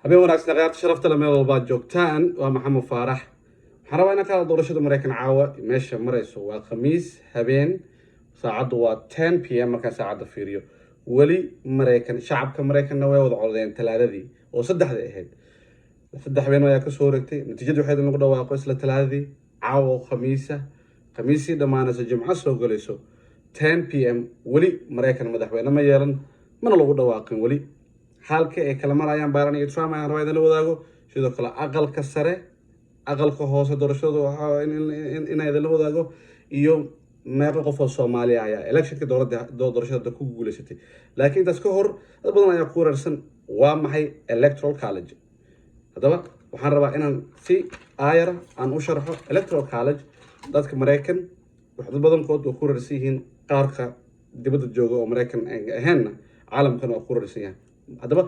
habeen wanaagsan ciyaarta sharafta leh meel walba joogtaan waa maxamed faarax waxaan rabaa inaan ka hadlo doorashada mareykan caawa meesha marayso waa khamiis habeen saacadu waa 10 p.m. markaan saacada fiiriyo weli mareykan shacabka mareykanna way wada codeen talaadadii oo saddexda ahayd saddex habeen ayaa ka soo wareegtay natiijadu waxay lagu dhawaaqo isla talaadadii caawa khamiisii dhammaanaysa jimco soo galayso 10 p.m. weli mareykan madaxweyne ma yeelan mana lagu dhawaaqin weli halka ay kala marayaan Biden iyo Trump ayaan rabaa in la wadaago sidoo kale aqalka sare aqalka hoose doorashadu waxa in ay la wadaago iyo meeqa qof oo Soomaali ah electionka doorashada ku guuleysatay laakiin taas ka hor dad badan ayaa ku wararsan waa maxay electoral college hadaba waxaan rabaa inaan si aayar aan u sharxo electoral college dadka Mareykan wax dad badankood oo ku wararsan yihiin qaarka dibadda jooga oo Mareykan ahaynna caalamkan oo ku wararsan yahay hadaba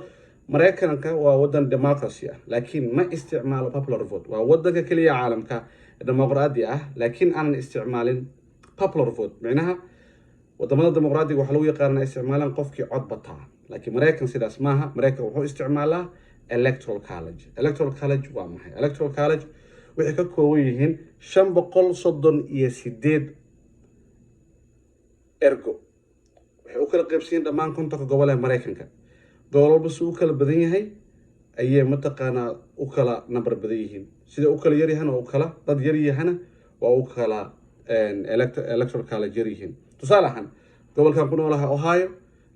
mareykanka waa wadan democracy ah laakiin ma isticmaalo popular vote waa wadanka kaliya caalamka dimuqraadi ah laakiin aan isticmaalin popular vote macnaha wadamada dimuqraadiga waxa lagu yaqaanaa isticmaalan qofkii cod bataa laakiin mareykan sidaas maaha mareykan wuxuu isticmaalaa electoral college waa maxay electoral college waxay ka kooban yihiin 538 ergo waxay u kala qaybsiin dhammaan kontonka gobol ee mareykanka gobolba si u kala badan yahay ayay mataqaanaa u kala number badan yihiin sida u kala yar yahan oo kala dad yar yahana waa u kala electoral college yar yihiin tusaale ahaan gobolkan ku noolaha Ohio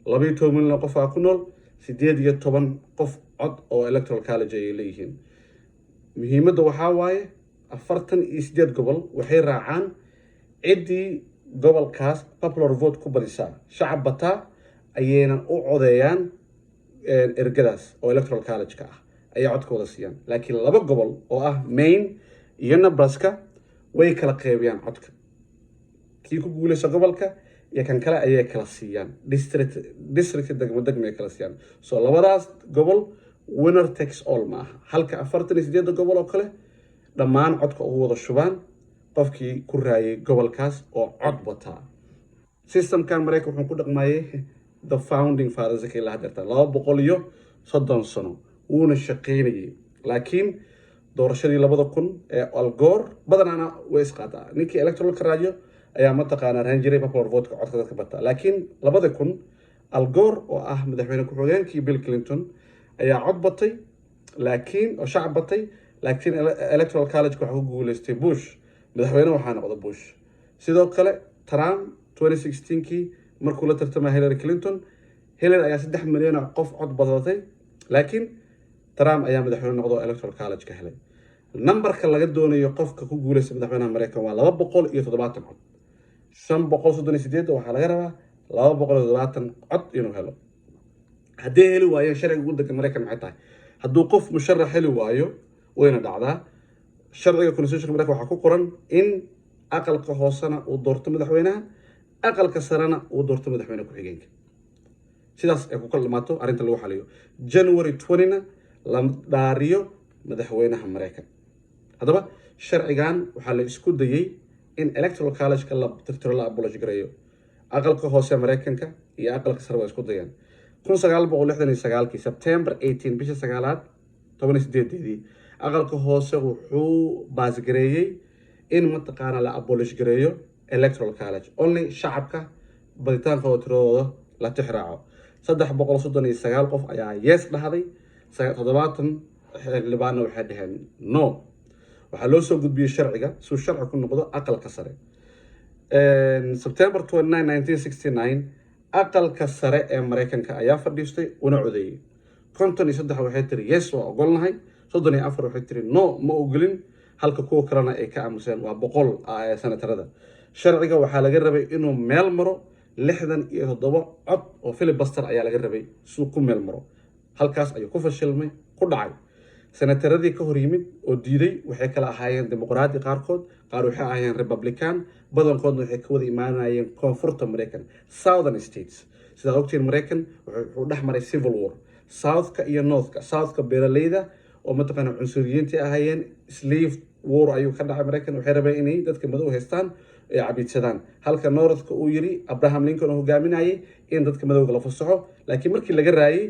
12 milyan qof ku nool 18 qof cod oo electoral college ay leeyihiin muhiimadda waxa waaye 48 gobol waxay raacaan cidii gobolkaas popular vote ku badisa shacab bataa ayayna u codeeyaan ergadaas oo electoral college ka ah ayaa codkooda siiyaan laakiin laba gobol oo ah Maine iyo Nebraska way kala qaybiyaan codka kii ku guuleysa gobolka iyo kan kale ayay kala siiyaan district degmo kala siiyaan soo labadaas gobol winner takes all ma aha halka 48 gobol oo kale dhammaan codka ugu wada shubaan qofkii ku raayay gobolkaas oo cod wataa systemkan Mareykanka wuxuu ku dhaqmayay the founding fathers ka la hadalta 230 sano uuna shaqeynayay laakiin doorashadii 2000 ee Al Gore badanana way isqaataa ninkii electoral karaayo ayaa mataqaanaa rahan jiray popular vote ka codka dadka bata laakiin 2000 Al Gore oo ah madaxweyne ku xigeenkii Bill Clinton ayaa cod batay laakiin oo shacab batay laakiin electoral college waxa ku guuleystay Bush madaxweyne waxaa noqday Bush sidoo kale Trump 2016kii markuu la tartamay Hillary Clinton Hillary ayaa 3 milyan oo qof cod badatay laakiin Trump ayaa madaxweyne noqday electoral college ka helay numberka laga doonayo qofka ku guuleysta madaxweynaha Mareykan waa 270 cod 538 waxa laga rabaa 270 cod inuu helo haddii heli waayo sharciga waddanka Mareykan maxay tahay hadduu qof musharax heli waayo wayna dhacdaa sharciga constitution Mareykan waxa ku qoran in aqalka hoosena uu doorto madaxweynaha aqalka sarena uu doorto madaxweyne ku xigeenka sidaas ay ku kala dhamato arinta lagu xaliyo January 20na la dhaariyo madaxweynaha Mareykan hadaba sharcigan waxa la isku dayay in electoral college ka la tirtiro la abolish gareeyo aqalka hoose Mareykanka iyo aqalka sare waa isku dayaan 1969 September 18 bisha 9aad 18 aqalka hoose wuxuu baas gareeyay in mataqaana la abolish gareeyo electoral college only shacabka baditaankooda tiradooda la tixraaco 339 qof ayaa yes dhahday 70 xildhibaanna waxay dhaheen no waxaa loo soo gudbiyay sharciga suu sharci ku noqdo aqalka sare September 29 1969 aqalka sare ee Mareykanka ayaa fadhiistay una codeeyay 53 waxay tiri yes waa ogolnahay 34 waxay tiri no ma ogolin halka kuwa kalena ay ka aamuseen waa 100 senatarada sharciga waxaa laga rabay inuu meel maro 67 cod oo filibuster ayaa laga rabay suu ku meel maro halkaas ayuu ku fashilmay ku dhacay senataradii ka hor yimid oo diiday waxay kala ahaayeen dimuqraadi qaar waxay ahaayeen republican badankoodna waxay ka wada imaanayeen koonfurta Mareykan southern states sida ogtiin Mareykan wuxuu dhex maray civil war southka iyo northka southka beeraleyda oo mataqaanaa cunsuriyiintii ahaayeen slave war ayuu ka dhacay Mareykan waxay rabeen inay dadka madow haystaan ee cabidsadaan halka northka uu yiri Abraham Lincoln oo hogaaminayay in dadka madowga la fasaxo laakiin markii laga raayay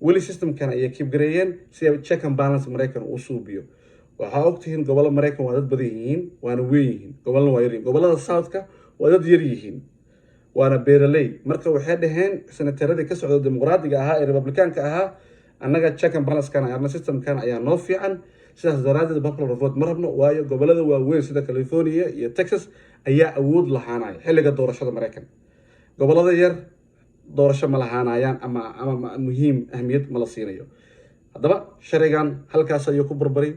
weli systemkan ayay keep gareeyeen si ay check and balance maraykan uu suubiyo waxaa ogtihiin gobollo maraykan waa dad badan yihiin waana weyn yihiin gobolna waa yaryihiin gobollada southka waa dad yar yihiin waana beeraley marka waxay dhaheen senataradii ka socda dimuqraadiga ahaa ee republicaanka ahaa annaga check and balancekan ama systemkan ayaa noo fiican sidaas daraadeed popular vote ma rabno waayo gobollada waaweyn sida california iyo texas ayaa awood lahaanaya xilliga doorashada maraykan gobollada yar doorasho ma lahaanayaan ama muhiim ahmiyad ma la siinayo haddaba sharcigan halkaas ayuu ku barbaray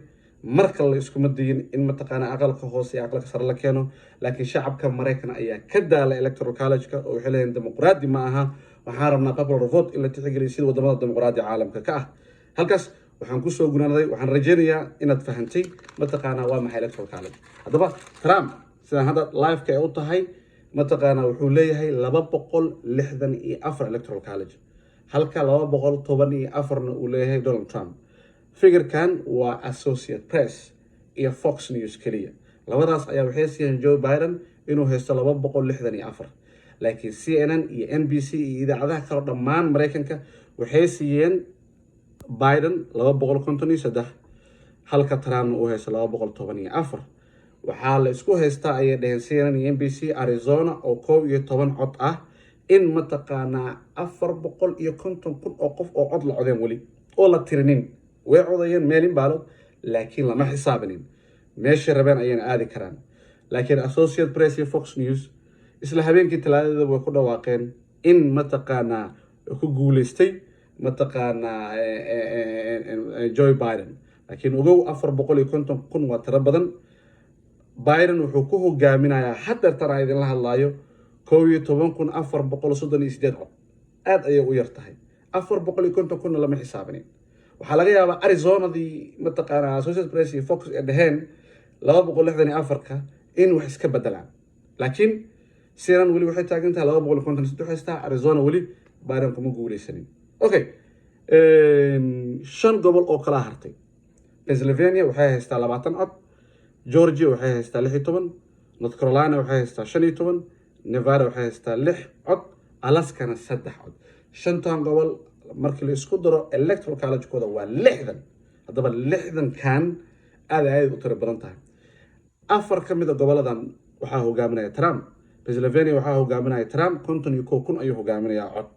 marka la iskuma dayin in mataqaana aqalka hoose iyo aqalka sare la keeno laakiin shacabka maraykan ayaa ka daala electoral college-ka oo waxay leeyihin dimuqraadi ma aha waxaan rabnaa popular vote in la tixgeliyo sida wadamada dimuqraadi caalamka ka ah halkaas waxaan kusoo gunaanaday waxaan rajaynayaa inaad fahantay mataqaanaa waa maxay electoral college haddaba trump sidaan hadda liveka ay u tahay mataqaanaa wuxuu leeyahay 264 electoral college halka 214na uu leeyahay donald trump figurkan waa associate press iyo fox news keliya labadaas ayaa waxay siiyeen joe biden inuu haysto 264 laakiin cnn iyo nbc iyo idaacadaha kale dhammaan maraykanka waxay siiyeen biden 253 halka trumpna uu haysto 214 waxaa la isku haystaa ayay dhaheen cnn iyo nbc arizona oo 11 cod ah in mataqaanaa 450,000 oo qof oo cod la codeen weli oo la tirinin way codayeen meelin baalood laakiin lama xisaabinin meeshay rabeen ayayna aadi karaan laakiin associate press iyo fox news isla habeenkii talaadada way ku dhawaaqeen in mataqaanaa ku guuleystay mataqaanaa joe biden laakiin ogow 450,000 waa tiro badan biden wuxuu ku hogaaminayaa hadeertan aan idinla hadlaayo 11,438 cod aad ayay u yar tahay 450,000 lama xisaabinin waxaa laga yaabaa arizonadii mataqaanaa associate press iyo fox ee dhaheen 264ka in wax iska bedelaan laakiin cnn weli waxay taagan tahay 253 haystaa arizona weli biden kuma guuleysanin okay 5 gobol oo kala hartay pennsylvania waxay haystaa 20 cod georgia waxay haystaa 16 north carolina waxay haystaa 15 nevada waxay haystaa 6 cod alaskana 3 cod 5 gobol markii la isku daro electoral college-kooda waa 60 haddaba 60kan aad u tiro badan tahay 4 ka mid a goboladan waxaa hogaaminaya trump pennsylvania waxaa hogaaminaya trump 51,000 ayuu hogaaminayaa cod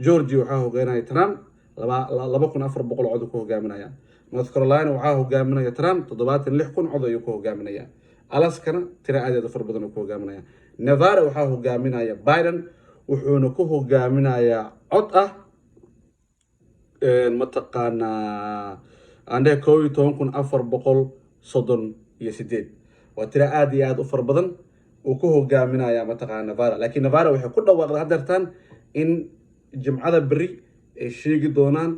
georgia waxaa hogaaminaya trump 2,400 cod ku hogaaminaya north carolina waxaa hogaaminaya trump 76,000 cod ayuu ku hogaaminaya alaskana tiro aad u fara badan ku hogaaminaya nevada waxaa hogaaminaya biden wuxuuna ku hogaaminayaa cod ah mataqaanaa andhe 11,438 waa tiro aad iyo aad u fara badan uu ku hogaaminaya mataqaana nevada laakiin nevada waxay ku dhawaaqday hadeertaan in jimcada beri ay sheegi doonaan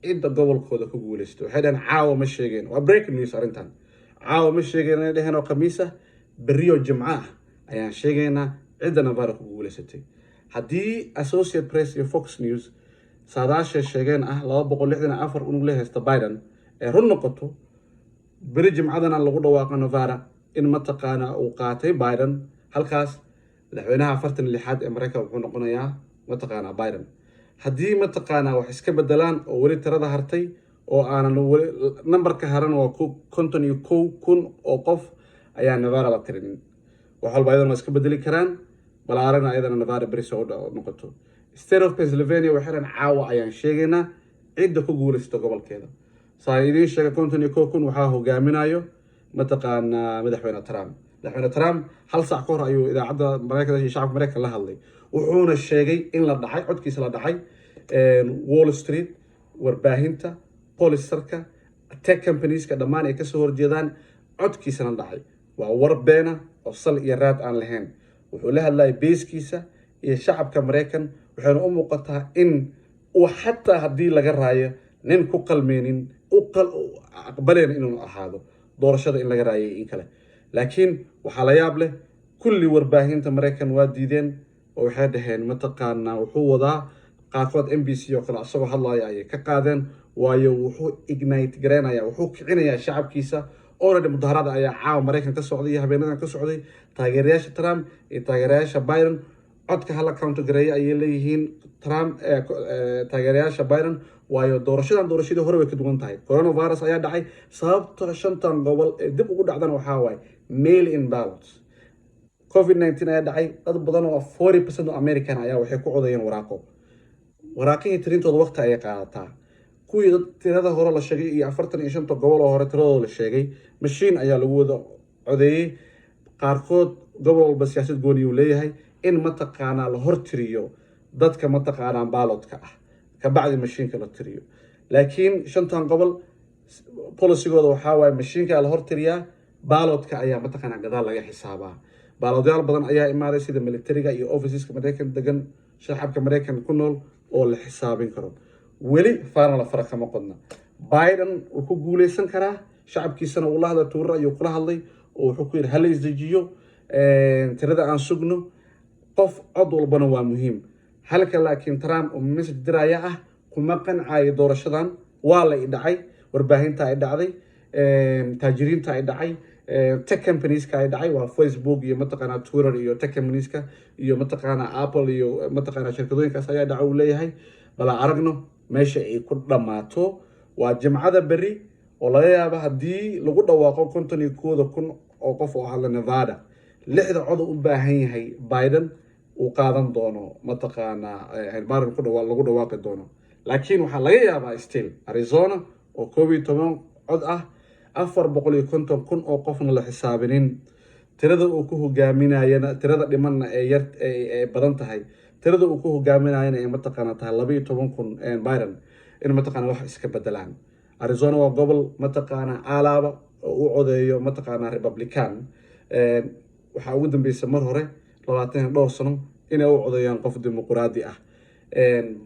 cidda gobolkooda ku guulaysto waxay dhaheen caawa ma sheegeen waa breaking news arrintan caawa ma sheegeen inay dhaheen oo khamiis ah beriyo jimco ah ayaan sheegaynaa cidda nevada ku guulaysatay haddii associate press iyo fox news saadaashay sheegeen ah 264 unug la haysta biden ee run noqoto beri jimcadana lagu dhawaaqo nevada in mataqaanaa uu qaatay biden halkaas madaxweynaha 46aad ee maraykanka wuxuu noqonayaa mataqaanaa biden haddii mataqaanaa wax iska bedelaan oo weli tirada hartay oo aanan weli nambarka haran waa 51,000 oo qof ayaa nevada la tirinin wax walba ayadana waa iska bedeli karaan balaaragna ayadana nevada beri soo noqoto state of pennsylvania waxay dhan caawa ayaan sheegaynaa cidda ku guulaysta gobolkeeda saan idiin sheegay 51,000 waxaa hogaaminayo mataqaanaa madaxweyne trump hal saac ka hor ayuu idaacadda maraykanka iyo shacabka maraykanka la hadlay wuxuuna sheegay in la dhacay codkiisa la dhacay wall street warbaahinta policerka tech companieska dhammaan ay kasoo horjeedaan codkiisana dhacay waa war beena oo sal iyo raad aan lahayn wuxuu la hadlayay beeskiisa iyo shacabka maraykan waxayna u muuqataa in uu xataa haddii laga raayo nin ku qalmeynin aqbaleen inuu ahaado doorashada in laga raayay in kale laakiin waxaa la yaab leh kulli warbaahinta maraykan waa diideen oo waxay dhaheen mataqaanaa wuxuu wadaa qaarkood nbc oo kale asagoo hadlaya ayay ka qaadeen waayo wuxuu ignite gareynaya wuxuu kicinayaa shacabkiisa already mudaharada ayaa caawa maraykan ka socday iyo habeenadan ka socday taageerayaasha trump iyo taageerayaasha biden codka hala counter gareeya ayay leeyihiin trump taageerayaasha biden waayo doorashadii hore way ka duwan tahay coronavirus ayaa dhacay sababta shantan gobol ee dib ugu dhacdana waxaa waaye mail in ballots covid-19 ayaa dhacay dad badan oo 40% oo American ayaa waxay ku codayeen waraaqihii tirintooda waqti ayay qaadataa kuwii tirada hore la sheegay iyo 45 gobol oo hore tiradooda la sheegay machine ayaa lagu wada codeeyay qaarkood gobol walba siyaasad gooni uu leeyahay in mataqaanaa la hortiriyo dadka mataqaanaa ballotka ah ka bacdi machine-ka la tiriyo laakiin shantan gobol policy-gooda waxaa waaye machine-ka la hortiriyaa ballotka ayaa mataqaanaa gadaal laga xisaabaa ballotyaal badan ayaa imaaday sida militariga iyo officeska Mareykan degan shacabka Mareykan ku nool oo la xisaabin karo weli faana fara kama qodna Biden uu ku guuleysan karaa shacabkiisana uu la hadlay tuura ayuu kula hadlay oo wuxuu ku yiri hal isdejiyo tirada aan sugno qof cod walbana waa muhiim halka laakiin Trump oo message diraya ah kuma qancay doorashadan waa la dhacay warbaahinta ay dhacday taajiriinta ay dhacay tech companies ka ay dhacay waa Facebook iyo mataqaana Twitter iyo tech companies ka iyo mataqaana Apple iyo mataqaana shirkadooyinkaas ayaa dhacay uu leeyahay bala aragno meesha ay ku dhamaato waa jimcada bari oo laga yaabo hadii lagu dhawaaqo 51,000 oo qof oo hadla Nevada lixda cod u baahan yahay Biden uu qaadan doono mataqaana Biden ku lagu dhawaaqi doono laakiin waxa laga yaabaa still Arizona oo 12 cod ah 450,000 oo qofna la xisaabinin tirada uu ku hogaaminayana tirada dhimanna ee badan tahay tirada uu ku hogaaminayana ee mataqaana tahay 12,000 Biden in mataqaana wax iska bedelaan Arizona waa gobol mataqaana alaaba oo u codeeyo mataqaana Republican waxa ugu dambeysay mar hore 22 sano inay u codeeyaan qof dimuqraadi ah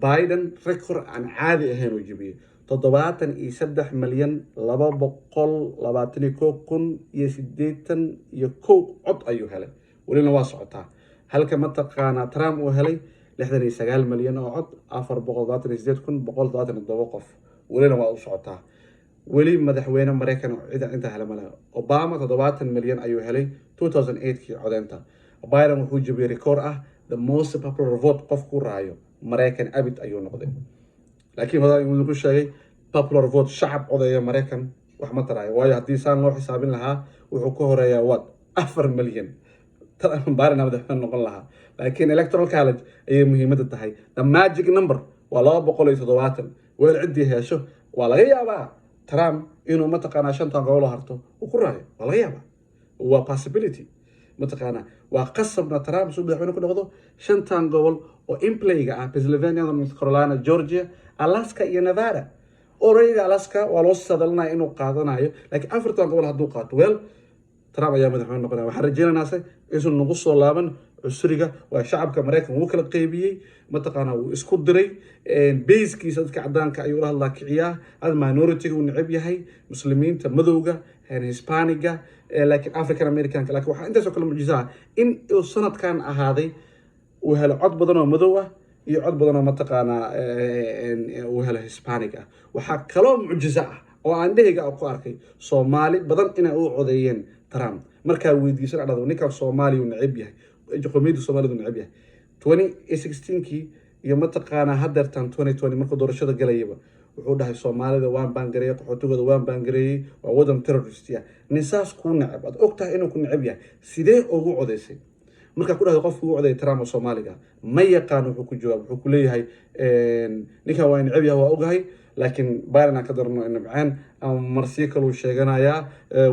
Biden record aan caadi ahayn uu jibiyay 73,221,081 cod ayuu helay walina waa socotaa halka mataqaana Trump uu helay 69 milyan oo cod 428,177 qof walina waa u socotaa weli madaxweyne Mareykan oo inta helay malaha Obama 70 milyan ayuu helay 2008kii codeynta Biden wuxuu jibiyay record ah the most popular vote qof ku raayo Mareykan abid ayuu noqday laakiin hada inuu ku sheegay popular vote shacab codeeya Mareykan wax ma tarayo waayo hadii saan loo xisaabin lahaa wuxuu ka horeeyaa 4 milyan Biden madaxweyne noqon lahaa laakiin electoral college ayay muhiimada tahay the magic number waa 270 weel cidii hesho waa laga yaabaa Trump inuu mataqaana shantan gobol harto uu ku raayo waa laga yaabaa waa possibility mataqaana waa qasabna Trump soo madaxweyne ku noqdo shantan gobol oo in play-ga ah Pennsylvania, North Carolina, Georgia, Alaska iyo Nevada already Alaska waa loo sadalnaa inuu qaadanayo laakiin afartan gobol hadduu qaato weel Trump ayaa madaxweyne noqonaya waxaan rajaynaynaa inuu nagu soo laaban cusriga waa shacabka Mareykan uu kala qaybiyay mataqaana uu isku diray base-kiisa dadka cadaanka ayuu la hadlaa kiciyaa ad minority uu necab yahay muslimiinta madowga Hispaniga laakiin African American laakiin waxa intaas oo kale muujisa in uu sanadkan ahaaday uu helo cod badan oo madow ah iyo cod badan oo mataqaana uu helo Hispanic ah waxa kale oo muujisa ah oo aan dhehayga ku arkay Soomaali badan inay u codeeyeen Trump marka weydiisan dhado ninka Soomaali uu necab yahay qowmiyadda Soomaalidu necab yahay 2016kii iyo mataqaana hadeertan 2020 markuu doorashada galayba wuxuu dhahay Soomaalida waan baangareeyay qaxootigooda waan baangareeyay waa wadan terrorist ah nisaas ku necab ad ogtahay inuu ku necab yahay sidee ugu codeysay marka ku dhahay qofku uu codeeyay Trump Soomaaliga ma yaqaan wuxuu ku jawaab wuxuu ku leeyahay ninka waa necab yahay waa ogahay laakiin Biden ka darno in nabcaan ama marsiyo kale uu sheeganaya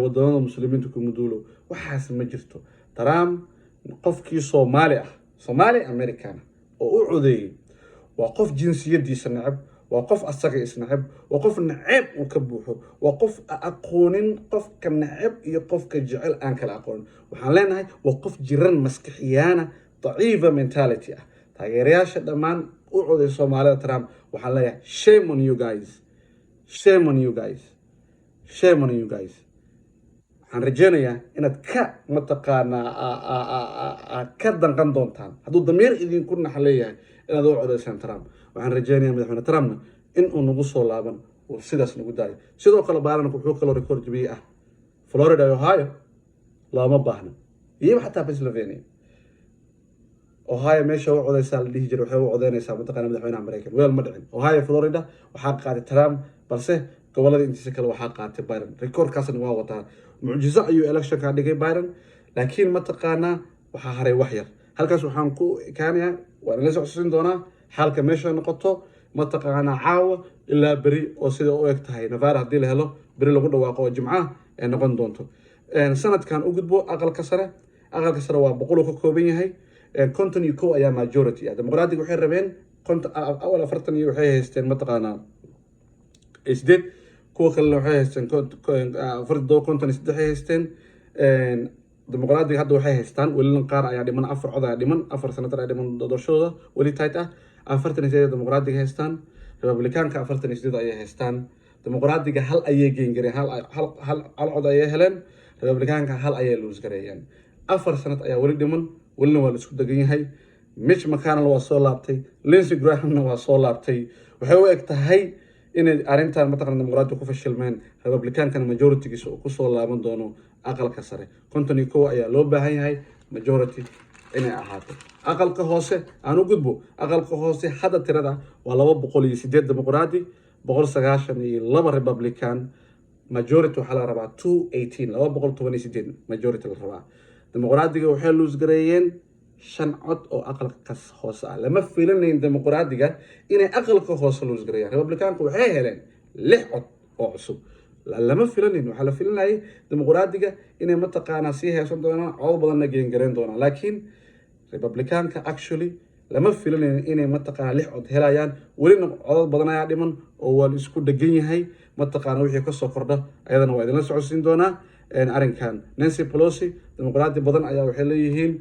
wadamada muslimiinta ku muduulo waxaas ma jirto Trump qofkii Soomaali American oo u codeeyay waa qof jinsiyadiisa necab waa qof asaga isnacab waa qof nacab uu ka buuxo waa qof aqoonin qofka nacab iyo qofka jecel aan kala aqoon waxaan leenahay waa qof jiran maskaxiyana daciifa mentality ah taageerayaasha dhamaan u coday Soomaalida Trump waxaan leeyahay shame on you guys waxaan rajaynayaa inaad ka mataqaana ka danqan doontaan hadduu damiir idinku naxleeyahay inaad u codaysaan Trump waxaan rajaynayaa madaxweyne Trumpna in uu nagu soo laaban oo sidaas nagu daayo sidoo kale Biden wuxuu kala record jabiyay ah Florida iyo Ohio lama baahna iyo xataa Pennsylvania ohio meesha u codaysaa la dhihi jiray waxay u codeynaysaa mataqaana madaxweynaha maraykan weel ma dhicin ohio florida waxaa qaaday trump balse gobolada intiisa kale waxaa qaatay biden recordkaasna waa wataa mucjizo ayuu electionka dhigay biden laakiin mataqaanaa waxaa haray wax yar halkaas waxaan ku ekaanayaa waan ila socodsiin doonaa xaalka meesha noqoto mataqaanaa caawa ilaa beri oo sida u eg tahay nevada haddii la helo beri lagu dhawaaqo oo jimcaha ay noqon doonto sanadkan u gudbo aqalka sare waa 100 ka kooban yahay konton iyo kow ayaa majority ah dimuqraadiga waxay rabeen awal 40 iyo waxay haysteen mataqaanaa isdeed kuwa kale waxay haysteen konton iyo saddex haysteen dimuqraadiga hadda waxay haystaan weli qaar ayaa dhiman 4 cod ayaa dhiman 4 senator ayaa dhiman doorashadooda weli tight ah 48 dimuqraadiga haystaan republicaanka 48 ayay haystaan dimuqraadiga hal ayay geengareen hal cod ayay heleen republicaanka hal ayay lose gareeyeen 4 sanad ayaa weli dhiman welina waa la isku degan yahay Mitch McConnell waa soo laabtay Lindsey Grahamna waa soo laabtay waxay u eg tahay inay arrintan mataqaanaa dimuqraadiga ku fashilmeen republicaankana majoritygiisa uu ku soo laaban doono aqalka sare 51 ayaa loo baahan yahay majority inay ahaato aqalka hoose aan u gudbo aqalka hoose hadda tirada waa 208 dimuqraadi 192 republican majority waxaa la rabaa 218 majority la rabaa dimuqraadiga waxay lose gareeyeen 5 cod oo aqalka hoose ah lama fiilanayn dimuqraadiga inay aqalka hoose lose gareeyaan republicaanku waxay heleen 6 cod oo cusub lama filanayn waxaa la filanayay dimuqraadiga inay mataqaanaa sii haysan doonaan cod badanna geen gareen doonaan laakiin republicaanka actually lama filanayn inay mataqaanaa 6 cod helayaan welina codad badan ayaa dhiman oo waa la isku degan yahay mataqaanaa wixii kasoo kordha ayadana waa idinla socodsiin doonaa arrinkan Nancy Pelosi dimuqraadi badan ayaa waxay leeyihiin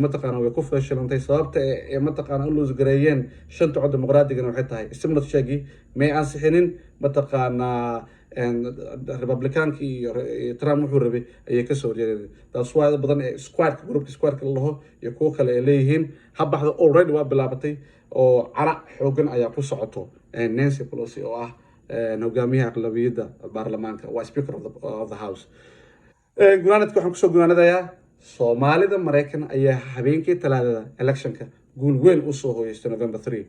mataqaanaa way ku fashilantay sababta ee mataqaanaa u lose gareeyeen 5 cod dimuqraadigana waxay tahay stimulus check may ansixinin mataqaanaa republicaanki iyo Trump wuxuu rabay ayay ka soo horjeedeen taas waa badan ee squadka la dhaho iyo kuwa kale ay leeyihiin habaxda already waa bilaabatay oo carac xoogan ayaa ku socoto Nancy Pelosi oo ah hogaamiyaha aqlabiyadda baarlamaanka waa speaker of the house gunaanadka waxaan kusoo gunaanadayaa Soomaalida Mareykan ayaa habeenkii talaadada electionka guul weyn u soo hooyay November 3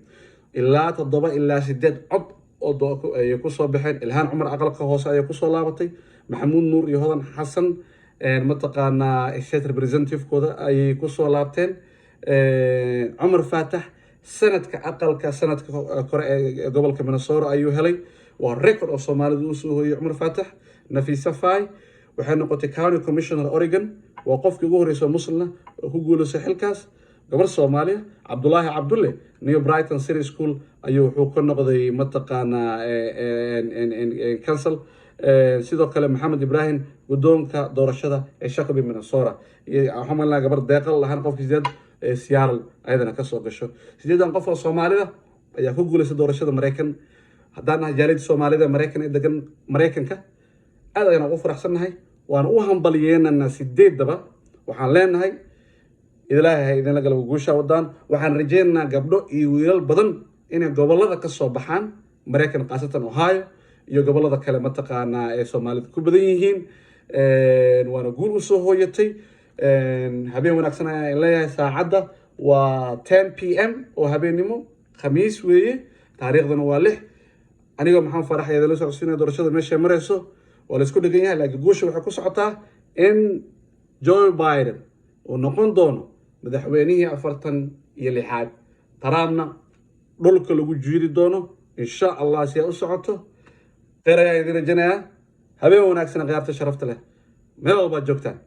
ilaa 7 ilaa 8 cod oo ay ku soo baxeen Ilhaan Cumar aqalka hoose ay ku soo laabatay Maxamuud Nuur iyo Hodan Xasan mataqaanaa state representative kooda ay ku soo laabteen Cumar Faatax sanadka aqalka sanadka kore ee gobolka Minnesota ayuu helay waa record oo Soomaalidu u soo hooyay Cumar Faatax Nafisa Fay waxay noqotay county commissioner Oregon waa qofkii ugu horeysay muslimna oo ku guuleysay xilkaas gabar Soomaaliya Cabdullaahi Cabdulle New Brighton City School ayuu wuxuu ka noqday mataqaanaa council sidoo kale Maxamed Ibrahim gudoonka doorashada ee Shaqabi Minnesota iyo xamalna gabar deeqal lahaan qofkii Seattle ayadana ka soo gasho 8 qof oo Soomaalida ayaa ku guuleysay doorashada Mareykan haddana jaalid Soomaalida Mareykan ee degan Mareykanka aad ayaan ugu faraxsanahay waan u hambalyeynaa 8daba waxaan leenahay ilaahay idin la galab guusha wadaan waxaan rajeynaynaa gabdho iyo wiilal badan inay gobolada ka soo baxaan Mareykan qaasatan Ohio iyo gobolada kale mataqaanaa ee Soomaalida ku badan yihiin waana guul u soo hooyatay habeen wanaagsan ayaan leeyahay saacada waa 10 PM oo habeenimo khamiis weeye taariikhdana waa 6 aniga maxaan faraxayay la socodsiinay doorashada meesha marayso waa la isku dhagan yahay laakiin guusha waxay ku socotaa in Joe Biden uu noqon doono madaxweynihii 46aad Trumpna dhulka lagu jiiri doono insha Allah si ay u socoto qeyraya idin rajanayaa habeen wanaagsan qaybta sharafta leh meel walba joogtaan